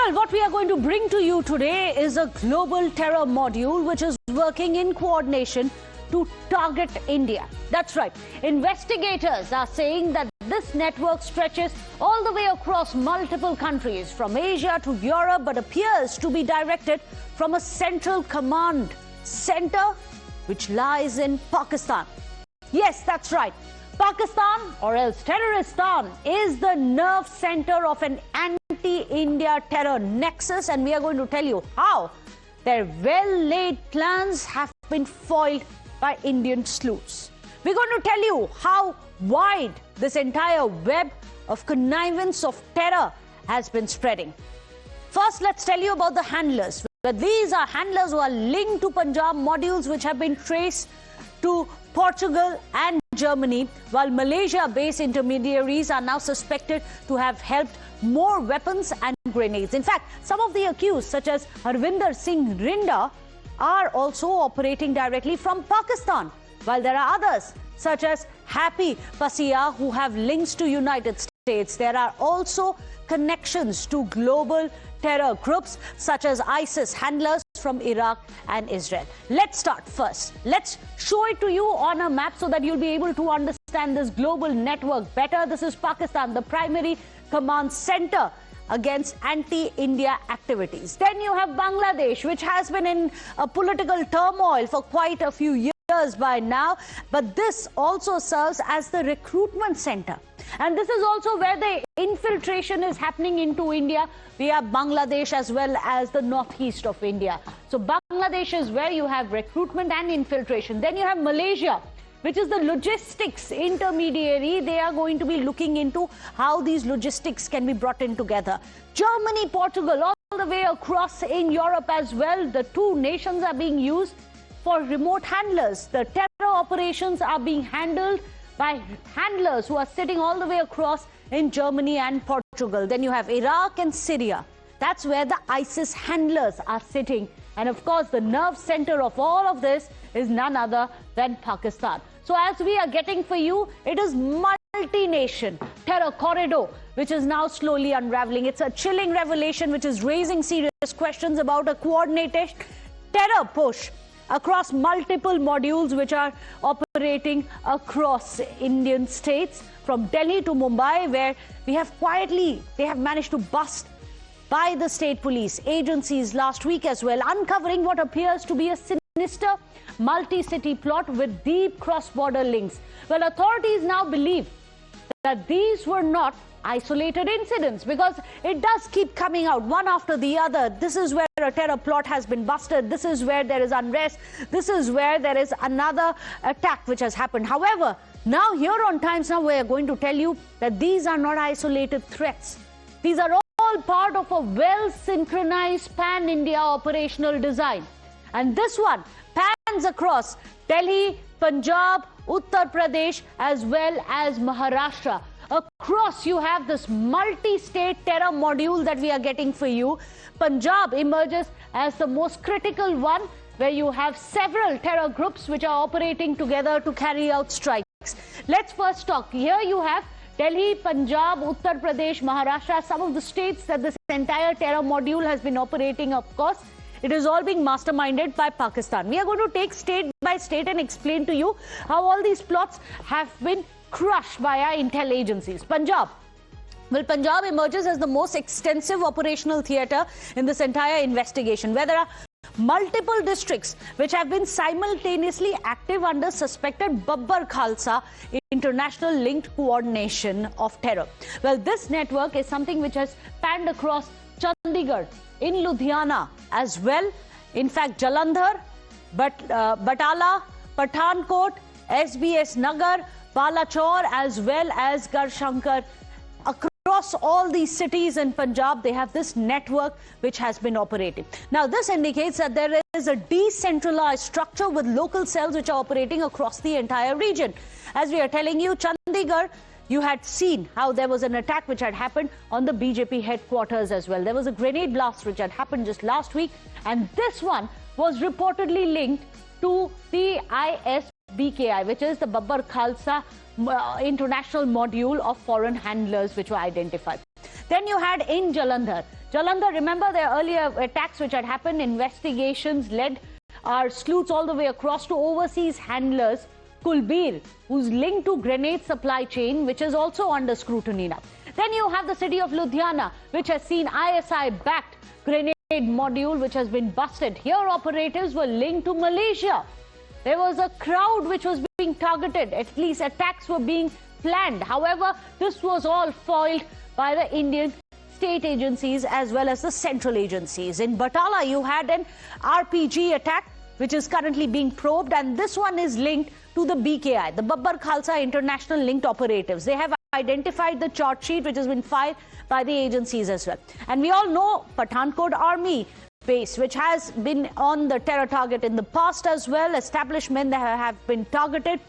Well, what we are going to bring to you today is a global terror module which is working in coordination to target India. That's right. Investigators are saying that this network stretches all the way across multiple countries from Asia to Europe, but appears to be directed from a central command center which lies in Pakistan. Yes, that's right. Pakistan, or else Terroristan, is the nerve center of an anti-India terror nexus, and we are going to tell you how their well-laid plans have been foiled by Indian sleuths. We're going to tell you how wide this entire web of connivance of terror has been spreading. First, let's tell you about the handlers. But these are handlers who are linked to Punjab modules which have been traced to Portugal and Germany, while Malaysia-based intermediaries are now suspected to have helped more weapons and grenades. In fact, some of the accused, such as Harvinder Singh Rinda, are also operating directly from Pakistan, while there are others, such as Happy Pasia, who have links to United States. There are also connections to global terror groups such as ISIS handlers from Iraq and Israel. Let's start first. Let's show it to you on a map so that you'll be able to understand this global network better. This is Pakistan, the primary command center against anti-India activities. Then you have Bangladesh, which has been in a political turmoil for quite a few years by now, but this also serves as the recruitment center. And this is also where the infiltration is happening into India via Bangladesh as well as the northeast of India. So Bangladesh is where you have recruitment and infiltration. Then you have Malaysia, which is the logistics intermediary. They are going to be looking into how these logistics can be brought in together. Germany, Portugal, all the way across in Europe as well. The two nations are being used for remote handlers. The terror operations are being handled by handlers who are sitting all the way across in Germany and Portugal. Then you have Iraq and Syria. That's where the ISIS handlers are sitting. And of course, the nerve center of all of this is none other than Pakistan. So as we are getting for you, it is multi-nation terror corridor, which is now slowly unraveling. It's a chilling revelation which is raising serious questions about a coordinated terror push across multiple modules which are operating across Indian states, from Delhi to Mumbai, where they have managed to bust by the state police agencies last week as well, uncovering what appears to be a sinister multi-city plot with deep cross-border links. Well, authorities now believe that these were not isolated incidents, because it does keep coming out one after the other. This is where a terror plot has been busted. This is where there is unrest. This is where there is another attack which has happened. However, now here on Times Now, we are going to tell you that these are not isolated threats. These are all part of a well-synchronized pan-India operational design. And this one pans across Delhi, Punjab, Uttar Pradesh, as well as Maharashtra. Across, you have this multi-state terror module that we are getting for you. Punjab emerges as the most critical one, where you have several terror groups which are operating together to carry out strikes. Let's first talk. Here you have Delhi, Punjab, Uttar Pradesh, Maharashtra, some of the states that this entire terror module has been operating. Of course, it is all being masterminded by Pakistan. We are going to take state by state and explain to you how all these plots have been crushed by our intel agencies. Punjab. Well, Punjab emerges as the most extensive operational theatre in this entire investigation, where there are multiple districts which have been simultaneously active under suspected Babbar Khalsa international linked coordination of terror. Well, this network is something which has panned across Chandigarh, in Ludhiana as well. In fact, Jalandhar, Batala, Pathankot, SBS Nagar, Balachor, as well as Garshankar. Across all these cities in Punjab, they have this network which has been operating. Now, this indicates that there is a decentralized structure with local cells which are operating across the entire region. As we are telling you, Chandigarh, you had seen how there was an attack which had happened on the BJP headquarters as well. There was a grenade blast which had happened just last week, and this one was reportedly linked to the ISBKI, which is the Babbar Khalsa international module of foreign handlers which were identified. Then you had in Jalandhar. Jalandhar, remember the earlier attacks which had happened, investigations led our sleuths all the way across to overseas handlers Kulbir, who's linked to grenade supply chain, which is also under scrutiny now. Then you have the city of Ludhiana, which has seen ISI-backed grenade module which has been busted. Here operatives were linked to Malaysia. There was a crowd which was being targeted. At least attacks were being planned. However, this was all foiled by the Indian state agencies as well as the central agencies. In Batala, you had an RPG attack which is currently being probed, and this one is linked to the BKI, the Babbar Khalsa International Linked Operatives. They have identified the charge sheet which has been filed by the agencies as well. And we all know Pathankot Army base, which has been on the terror target in the past as well. Establishments that have been targeted.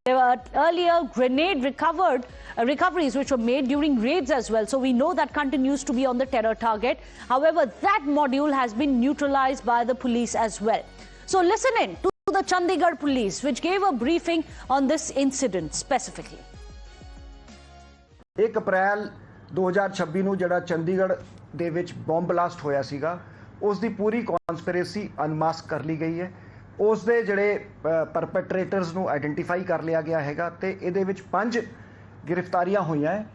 There were earlier grenade recoveries which were made during raids as well. So we know that continues to be on the terror target. However, that module has been neutralized by the police as well. So listen in to the Chandigarh police, which gave a briefing on this incident specifically. 1 ਅਪ੍ਰੈਲ 2026 ਨੂੰ ਜਿਹੜਾ ਚੰਡੀਗੜ੍ਹ ਦੇ ਵਿੱਚ bomb blast ਹੋਇਆ ਸੀਗਾ, ਉਸ ਦੀ ਪੂਰੀ conspiracy ਅਨਮਾਸਕ ਕਰ ਲਈ ਗਈ ਹੈ। ਉਸ ਦੇ ਜਿਹੜੇ ਪਰਪੈਟਰੇਟਰਸ ਨੂੰ ਆਇਡੈਂਟੀਫਾਈ ਕਰ ਲਿਆ ਗਿਆ ਹੈਗਾ ਤੇ ਇਹਦੇ ਵਿੱਚ 5 ਗ੍ਰਿਫਤਾਰੀਆਂ ਹੋਈਆਂ ਹੈ।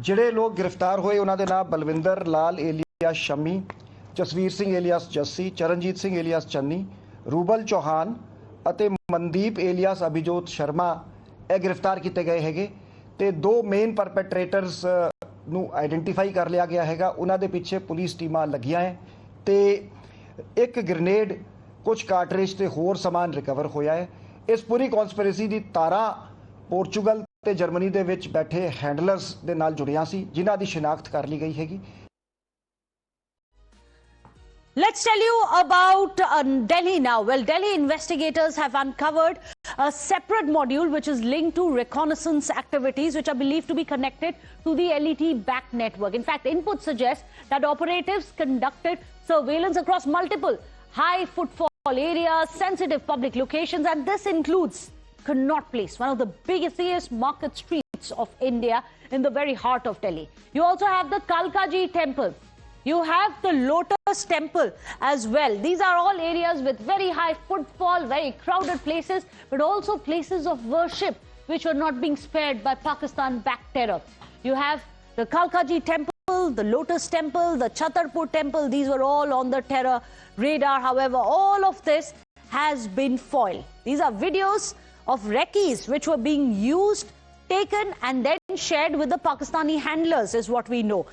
ਜਿਹੜੇ ਲੋਕ ਗ੍ਰਿਫਤਾਰ ਹੋਏ ਉਹਨਾਂ ਦੇ ਨਾਮ ਬਲਵਿੰਦਰ ਲਾਲ ਏਲੀਆਸ ਸ਼ਮੀ, ਜਸਵੀਰ ਸਿੰਘ ਏਲੀਆਸ ਜੱਸੀ, ਚਰਨਜੀਤ ਸਿੰਘ ਏਲੀਆਸ ਚੰਨੀ, ਰੂਬਲ ਚੌਹਾਨ ਅਤੇ ਮਨਦੀਪ ਏਲੀਆਸ ਅਭਿਜੋਤ ਸ਼ਰਮਾ ਇਹ ਗ੍ਰਿਫਤਾਰ ਕੀਤੇ ਗਏ ਹੈਗੇ ਤੇ 2 ਮੇਨ ਪਰਪੈਟਰੇਟਰਸ ਨੂੰ ਆਇਡੈਂਟੀਫਾਈ ਕਰ ਲਿਆ ਗਿਆ ਹੈਗਾ। ਉਹਨਾਂ ਦੇ ਪਿੱਛੇ ਪੁਲਿਸ ਟੀਮਾਂ ਲੱਗੀਆਂ ਹੈ ਤੇ ਇੱਕ ਗ੍ਰੇਨੇਡ, ਕੁਝ ਕਾਰਟ੍ਰਿਜ ਤੇ ਹੋਰ ਸਮਾਨ ਰਿਕਵਰ ਹੋਇਆ ਹੈ। ਇਸ ਪੂਰੀ ਕਨਸਪੀਰੇਸੀ ਦੀ ਤਾਰਾਂ ਪੋਰਚੁਗਲ ਤੇ ਜਰਮਨੀ ਦੇ ਵਿੱਚ ਬੈਠੇ ਹੈਂਡਲਰਸ ਦੇ ਨਾਲ ਜੁੜੀਆਂ ਸੀ, ਜਿਨ੍ਹਾਂ ਦੀ ਸ਼ਨਾਖਤ ਕਰ ਲਈ ਗਈ ਹੈਗੀ। Let's tell you about Delhi now. Well, Delhi investigators have uncovered a separate module which is linked to reconnaissance activities which are believed to be connected to the LET-backed network. In fact, inputs suggest that operatives conducted surveillance across multiple high footfall areas, sensitive public locations, and this includes Connaught Place, one of the biggest market streets of India in the very heart of Delhi. You also have the Kalkaji temple. You have the Lotus temple as well. These are all areas with very high footfall, very crowded places, but also places of worship which were not being spared by Pakistan-backed terror. You have the Kalkaji temple, the Lotus temple, the Chhatarpur temple. These were all on the terror radar. However, all of this has been foiled. These are videos of recce's which were being used, taken and then shared with the Pakistani handlers is what we know.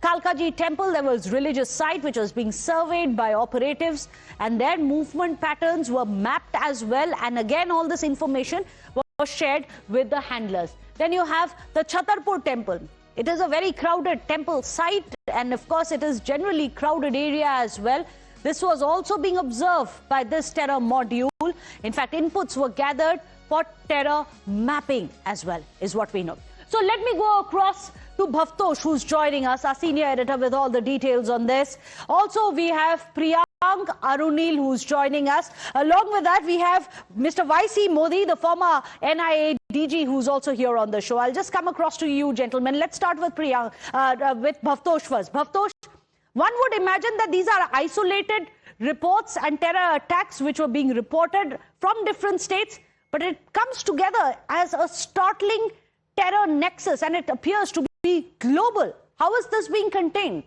Kalkaji temple, there was religious site which was being surveyed by operatives and their movement patterns were mapped as well, and again all this information was shared with the handlers. Then you have the Chhatarpur temple. It is a very crowded temple site and of course it is generally crowded area as well. This was also being observed by this terror module. In fact, inputs were gathered for terror mapping as well is what we know. So let me go across to Bhavtosh, who's joining us, our senior editor, with all the details on this. Also, we have Priyank Arunil, who's joining us. Along with that, we have Mr. Y.C. Modi, the former NIA DG, who's also here on the show. I'll just come across to you, gentlemen. Let's start with with Bhavtosh first. Bhavtosh, one would imagine that these are isolated reports and terror attacks which were being reported from different states, but it comes together as a startling terror nexus and it appears to be global. How is this being contained?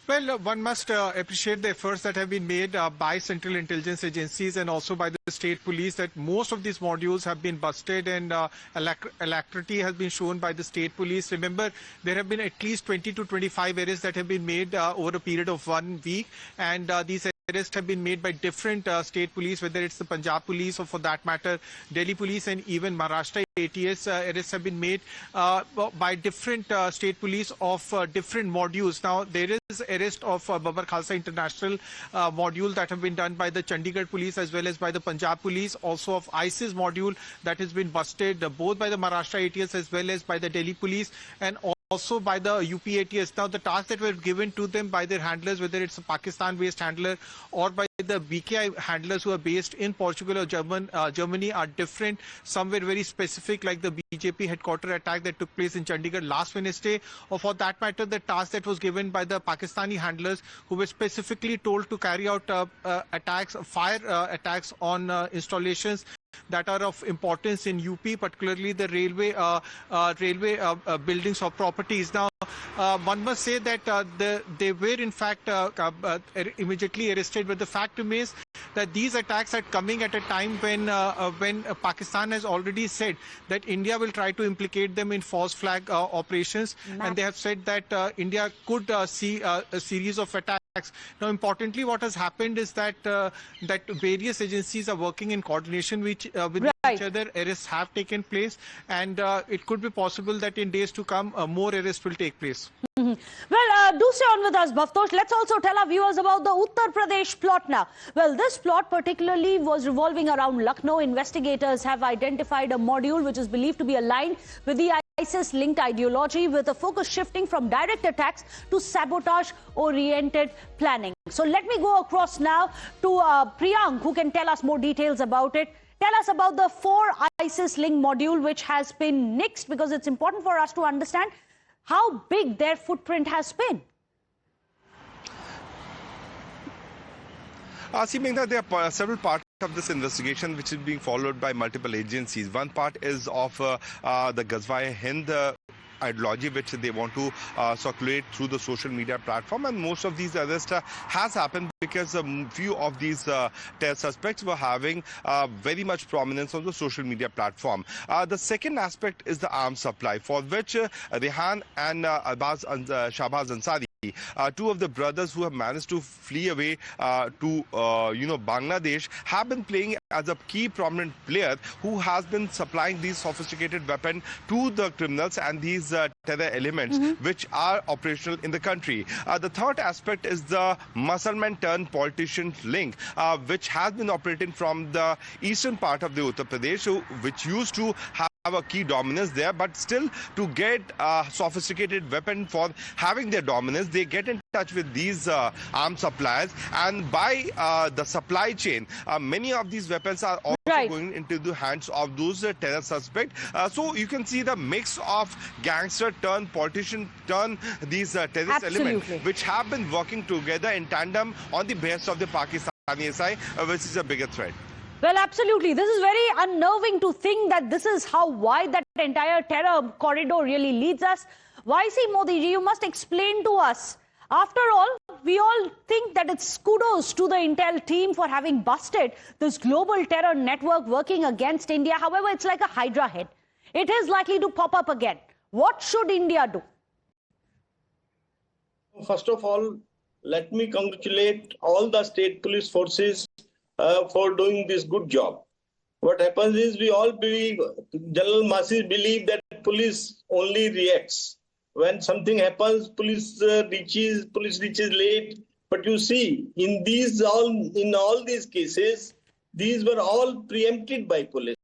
Well, one must appreciate the efforts that have been made by central intelligence agencies and also by the state police, that most of these modules have been busted and alacrity has been shown by the state police. Remember, there have been at least 20 to 25 arrests that have been made over a period of 1 week, and these arrests have been made by different state police, whether it's the Punjab police or for that matter Delhi police and even Maharashtra ATS. Arrests have been made by different state police of different modules. Now there is arrest of Babbar Khalsa International module that have been done by the Chandigarh police as well as by the Punjab police, also of ISIS module that has been busted both by the Maharashtra ATS as well as by the Delhi police, and also by the UPATS. Now, the tasks that were given to them by their handlers, whether it's a Pakistan-based handler or by the BKI handlers who are based in Portugal or Germany, are different. Some were very specific, like the BJP headquarter attack that took place in Chandigarh last Wednesday, or for that matter, the task that was given by the Pakistani handlers who were specifically told to carry out attacks, fire attacks on installations that are of importance in UP, particularly the railway buildings or properties. Now, one must say that they were in fact immediately arrested, but the fact remains that these attacks are coming at a time when Pakistan has already said that India will try to implicate them in false flag operations, and they have said that India could see a series of attacks. Now, importantly, what has happened is that that various agencies are working in coordination with each other. Arrests have taken place, and it could be possible that in days to come, more arrests will take place. Well, do stay on with us, Bhavtosh. Let's also tell our viewers about the Uttar Pradesh plot now. Well, this plot particularly was revolving around Lucknow. Investigators have identified a module which is believed to be aligned with the ISIS-linked ideology, with a focus shifting from direct attacks to sabotage-oriented planning. So let me go across now to Priyank, who can tell us more details about it. Tell us about the 4 ISIS-linked module which has been nixed, because it's important for us to understand how big their footprint has been. See, Meghna, there are several parts of this investigation which is being followed by multiple agencies. One part is of the Ghazwa-e-Hind ideology which they want to circulate through the social media platform, and most of these arrests has happened because a few of these terror suspects were having very much prominence on the social media platform. The second aspect is the arms supply, for which Rehan and Shahbaz Ansari, 2 of the brothers who have managed to flee away to Bangladesh, have been playing as a key prominent player who has been supplying these sophisticated weapons to the criminals and these terror elements which are operational in the country. The third aspect is the Musalman turned politician link, which has been operating from the eastern part of the Uttar Pradesh, which used to have a key dominance there, but still to get sophisticated weapon for having their dominance, they get in touch with these arms suppliers, and by the supply chain, many of these weapons are also going into the hands of those terror suspects. So you can see the mix of gangster turn politician turn these terrorist elements which have been working together in tandem on the behest of the Pakistani SI, which is a bigger threat. Well, absolutely. This is very unnerving to think that this is how wide that entire terror corridor really leads us. YC Modi ji, you must explain to us. After all, we all think that it's kudos to the Intel team for having busted this global terror network working against India. However, it's like a Hydra head. It is likely to pop up again. What should India do? First of all, let me congratulate all the state police forces for doing this good job. What happens is, we all believe, general masses believe, that police only reacts. When something happens, police reaches late. But you see, in all these cases, these were all preempted by police.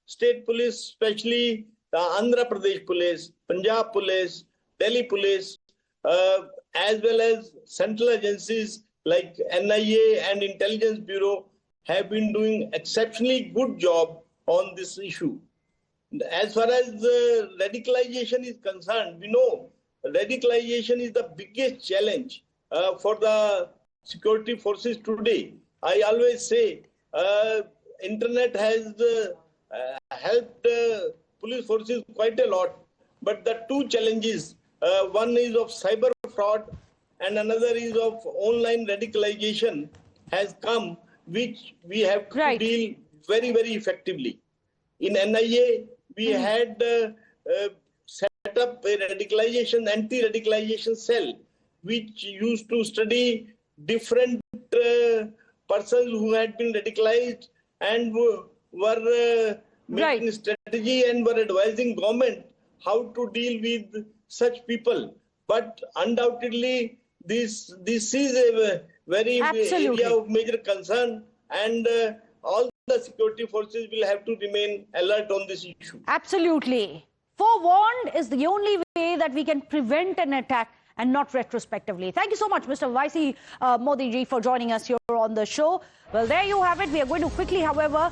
State police, especially the Andhra Pradesh police, Punjab police, Delhi police, as well as central agencies like NIA and Intelligence Bureau, have been doing exceptionally good job on this issue. As far as radicalization is concerned, we know radicalization is the biggest challenge for the security forces today. I always say internet has helped police forces quite a lot, but the 2 challenges, one is of cyber fraud and another is of online radicalization, has come, which we have to deal very, very effectively. In NIA, we had set up a anti-radicalization cell, which used to study different persons who had been radicalized and were making strategy and were advising government how to deal with such people. But undoubtedly, this is a very area of major concern, and all the security forces will have to remain alert on this issue. Absolutely. Forewarned is the only way that we can prevent an attack and not retrospectively. Thank you so much, Mr. Vaisi Modi ji, for joining us here on the show. Well, there you have it. We are going to quickly, however,